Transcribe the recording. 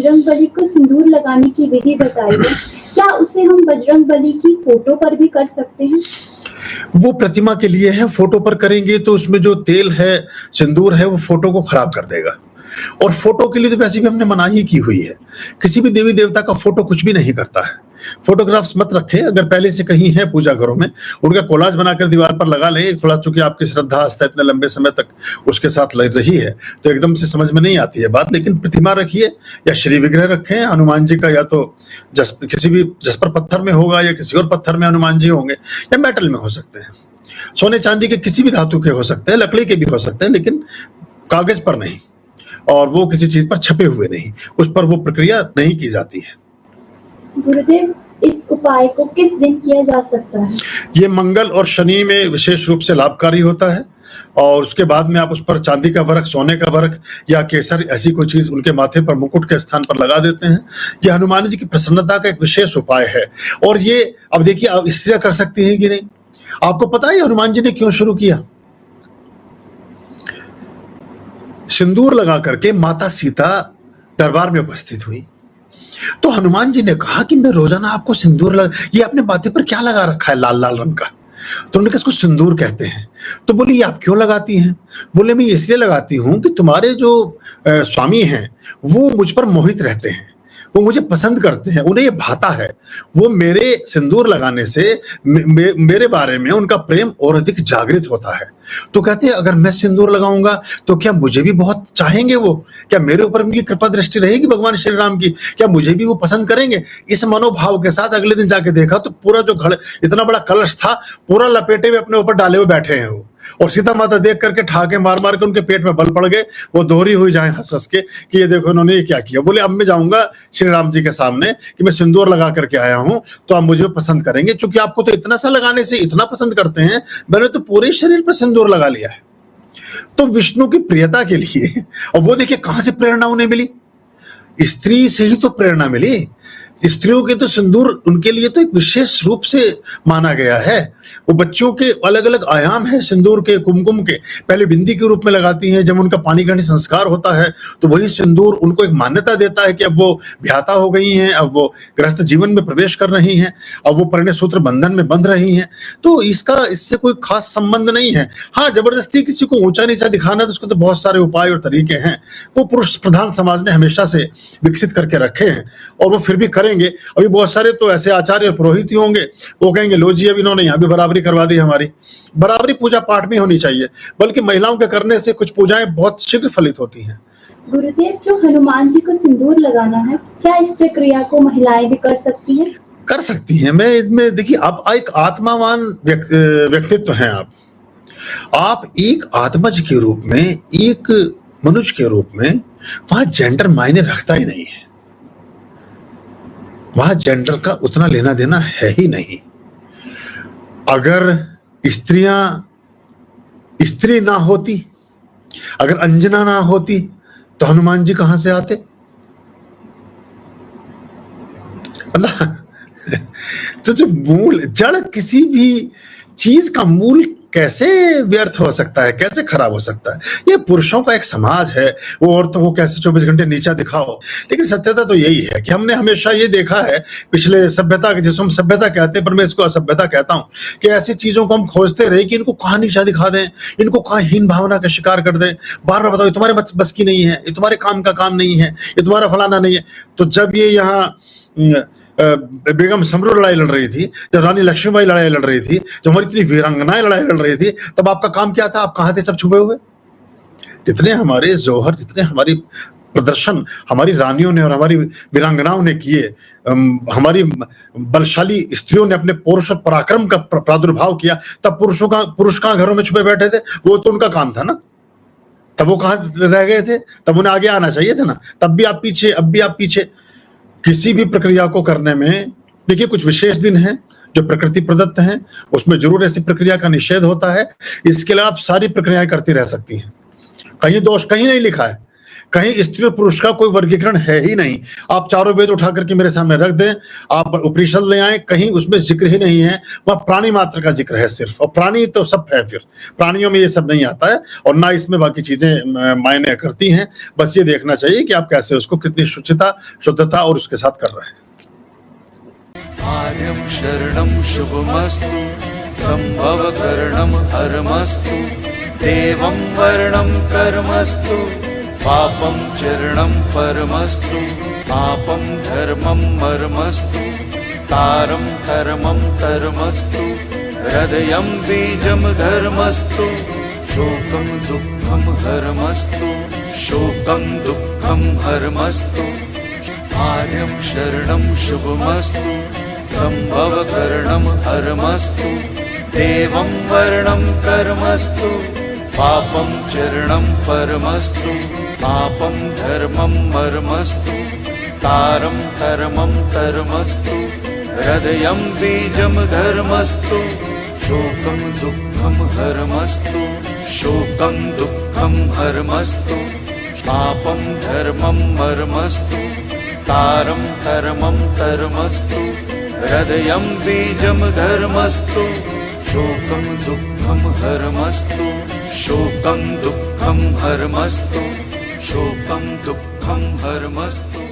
बजरंगबली को सिंदूर लगाने की विधि बताई है, क्या उसे हम बजरंगबली की फोटो पर भी कर सकते हैं? वो प्रतिमा के लिए है, फोटो पर करेंगे तो उसमें जो तेल है, सिंदूर है, वो फोटो को खराब कर देगा। और फोटो के लिए तो वैसे भी हमने मनाही की हुई है। किसी भी देवी देवता का फोटो कुछ भी नहीं करता है। फोटोग्राफ्स मत रखें, अगर पहले से कहीं है पूजा घरों में, उनका कोलाज बनाकर दीवार पर लगा लें। थोड़ा चूंकि आपकी श्रद्धा आस्था इतने लंबे समय तक उसके साथ लग रही है तो एकदम से समझ में नहीं आती है बात। लेकिन प्रतिमा रखिए या श्री विग्रह रखें हनुमान जी का, या तो किसी भी जसपर पत्थर में होगा या किसी और पत्थर में हनुमान जी होंगे, या मेटल में हो सकते हैं, सोने चांदी के किसी भी धातु के हो सकते हैं, लकड़ी के भी हो सकते हैं, लेकिन कागज पर नहीं, और वो किसी चीज पर छपे हुए नहीं, उस पर वो प्रक्रिया नहीं की जाती है। गुरुदेव, इस उपाय को किस दिन किया जा सकता है? ये मंगल और शनि में विशेष रूप से लाभकारी होता है, और उसके बाद में आप उस पर चांदी का वर्क, सोने का वर्क या केसर ऐसी कोई चीज उनके माथे पर मुकुट के स्थान पर लगा देते हैं। ये हनुमान जी की प्रसन्नता का एक विशेष उपाय है। और ये अब देखिए, अब स्त्रियां कर सकती हैं कि नहीं? आपको पता है हनुमान जी ने क्यों शुरू किया? सिंदूर लगा करके माता सीता दरबार में उपस्थित हुई, तो हनुमान जी ने कहा कि मैं रोजाना आपको सिंदूर ये अपने माथे पर क्या लगा रखा है लाल लाल रंग का? तो उन्होंने कहा इसको सिंदूर कहते हैं। तो बोले ये आप क्यों लगाती हैं? बोले मैं इसलिए लगाती हूं कि तुम्हारे जो स्वामी हैं वो मुझ पर मोहित रहते हैं, वो मुझे पसंद करते हैं, उन्हें ये भाता है। वो मेरे सिंदूर लगाने से मेरे बारे में उनका प्रेम और अधिक जागृत होता है। तो कहते हैं अगर मैं सिंदूर लगाऊंगा तो क्या मुझे भी बहुत चाहेंगे वो? क्या मेरे ऊपर उनकी कृपा दृष्टि रहेगी भगवान श्री राम की? क्या मुझे भी वो पसंद करेंगे? इस मनोभाव के साथ अगले दिन जाके देखा तो पूरा जो घड़, इतना बड़ा कलश था, पूरा लपेटे हुए अपने ऊपर डाले हुए बैठे हैं वो। और सीता माता देख करके ठाके मार मार के उनके पेट में बल पड़ गए, वो दोहरी हुई जाए हंस हंस के कि ये देखो इन्होंने ये क्या किया। बोले अब मैं जाऊंगा श्री राम जी के सामने कि मैं सिंदूर लगा करके आया हूं, तो आप मुझे पसंद करेंगे। क्योंकि आपको तो इतना सा लगाने से इतना पसंद करते हैं, मैंने तो पूरे शरीर पर सिंदूर लगा लिया है। तो विष्णु की प्रियता के लिए, और वो देखिए कहां से प्रेरणा उन्हें मिली? स्त्री से ही तो प्रेरणा मिली। स्त्रियों के तो सिंदूर उनके लिए तो एक विशेष रूप से माना गया है। वो बच्चों के अलग अलग आयाम है सिंदूर के, कुमकुम के। पहले बिंदी के रूप में लगाती हैं, जब उनका पानी ग्रहण संस्कार होता है तो वही सिंदूर उनको एक मान्यता देता है कि अब वो ब्याहता हो गई हैं, अब वो गृहस्थ जीवन में प्रवेश कर रही हैं, अब वो परिणय सूत्र बंधन में बंध रही हैं। तो इससे कोई खास संबंध नहीं है। हाँ, जबरदस्ती किसी को ऊंचा नीचा दिखाना तो उसके तो बहुत सारे उपाय और तरीके हैं, वो पुरुष प्रधान समाज ने हमेशा से विकसित करके रखे हैं, और वो फिर भी करेंगे। अभी बहुत सारे तो ऐसे आचार्य और पुरोहित ही होंगे, वो कहेंगे लो जी अब इन्होंने यहाँ भी बराबरी करवा दी। हमारी बराबरी पूजा पाठ में होनी चाहिए, बल्कि महिलाओं के करने से कुछ पूजाएं बहुत शीघ्र फलित होती हैं। गुरुदेव, जो हनुमान जी को सिंदूर लगाना है, क्या इस प्रक्रिया को महिलाएं भी कर सकती हैं? कर सकती हैं। मैं इसमें देखिए, आप एक आत्मावान व्यक्तित्व हैं। आप एक आत्मज के रूप में, एक मनुष्य के रूप में, वहां जेंडर मायने रखता ही नहीं है। वहां जेंडर का उतना लेना देना है ही नहीं। अगर स्त्री ना होती, अगर अंजना ना होती, तो हनुमान जी कहां से आते? मतलब तो जो मूल जड़ किसी भी चीज का मूल कैसे व्यर्थ हो सकता है, कैसे खराब हो सकता है? ये पुरुषों का एक समाज है, वो औरतों को कैसे 24 घंटे नीचा दिखाओ। लेकिन सत्यता तो यही है कि हमने हमेशा ये देखा है पिछले सभ्यता के, जिसको हम सभ्यता कहते हैं पर मैं इसको असभ्यता कहता हूँ, कि ऐसी चीजों को हम खोजते रहे कि इनको कहाँ नीचा दिखा दें, इनको कहाँ हीन भावना का शिकार कर दें। बार बार बताओ ये तुम्हारे बस की नहीं है, ये तुम्हारे काम का काम नहीं है, ये तुम्हारा फलाना नहीं है। तो जब ये यहाँ बेगम समरू लड़ाई लड़ रही थी, जब रानी लक्ष्मीबाई लड़ाई लड़ रही थी, जब हमारी इतनी वीरांगनाएं लड़ाई लड़ रही थी, तब आपका काम क्या था? आप कहाँ थे सब छुपे हुए? जितने हमारे जौहर, जितने हमारी प्रदर्शन हमारी रानियों ने और हमारी वीरांगनाओं ने किए, हमारी बलशाली स्त्रियों ने अपने पौरुष और पराक्रम का प्रादुर्भाव किया, तब पुरुष कहाँ घरों में छुपे बैठे थे? वो तो उनका काम था ना। तब वो कहाँ रह गए थे? तब उन्हें आगे आना चाहिए था ना। तब भी आप पीछे, अब भी आप पीछे। किसी भी प्रक्रिया को करने में देखिए कुछ विशेष दिन हैं जो प्रकृति प्रदत्त हैं, उसमें जरूर ऐसी प्रक्रिया का निषेध होता है। इसके अलावा आप सारी प्रक्रियाएं करती रह सकती हैं। कहीं दोष कहीं नहीं लिखा है, कहीं स्त्री और पुरुष का कोई वर्गीकरण है ही नहीं। आप चारों वेद उठा करके मेरे सामने रख दें, आप उपनिषद ले आए, कहीं उसमें जिक्र ही नहीं है, वह प्राणी मात्र का जिक्र है सिर्फ। और प्राणी तो सब है, फिर प्राणियों में ये सब नहीं आता है और ना इसमें बाकी चीजें मायने करती हैं। बस ये देखना चाहिए कि आप कैसे उसको कितनी शुद्धता और उसके साथ कर रहे हैं। आर्यं शरणं शुभमस्तु, संभवकरणं हरमस्तु, देवं वर्णं कर्मस्तु, पापं चरणं परमस्तु, पापं धर्मं मर्मस्तु, तारं कर्मं धर्मस्तु, हृदयं बीजं धर्मस्तु, शोकं दुःखं हरमस्तु, शोकं दुःखं हरमस्तु। आर्यं शरणं शुभमस्तु, संभवकरणं हरमस्तु, देवं वर्णं कर्मस्तु, पापं चरणं परमस्तु, पापं धर्मं मर्मस्तु, तारं कर्मं धर्मस्तु, हृदयं बीजं धर्मस्तु, शोकं दुःखं हरमस्तु, शोकं दुःखं हरमस्तु, पापं धर्मं मर्मस्तु, तारं कर्मं धर्मस्तु, हृदयं बीजं धर्मस्तु, शोकं दुःखं हरमस्तु, शोकं दुःखं हरमस्तु, शोकं दुःखं हरमस्तु।